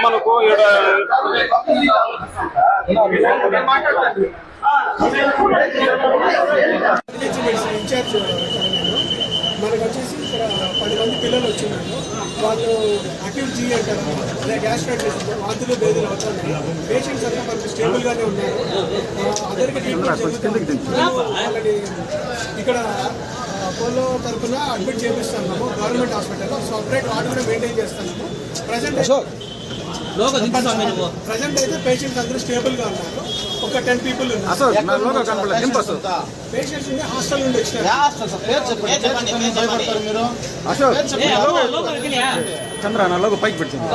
మనకు ఇన్ఛార్జ్ మనకు వచ్చేసి ఇక్కడ 10 మంది పిల్లలు వచ్చినారు. వాళ్ళు అక్యూట్ జీ అంటారు, అదే గ్యాస్ట్రైటిస్ వాంతులు బేదులు అవుతున్నాయి. పేషెంట్స్ అంతా మనకు స్టేబుల్గానే ఉన్నారు. అందరికీ ట్రీట్మెంట్ జరుగుతుంది. వాళ్ళని ఇక్కడ అపోలో తరఫున అడ్మిట్ చేపిస్తున్నాము. గవర్నమెంట్ హాస్పిటల్లో సపరేట్ వార్డు కూడా మెయింటైన్ చేస్తున్నాము. ప్రజెంట్ అయితే పేషెంట్స్ అందరూ స్టేబుల్ గా ఉన్నారు. ఒక 10 పీపుల్ ఉన్నారు. పేషెంట్స్ హాస్టల్ నుండి చంద్ర నా లోగో పైకి పెట్టింది.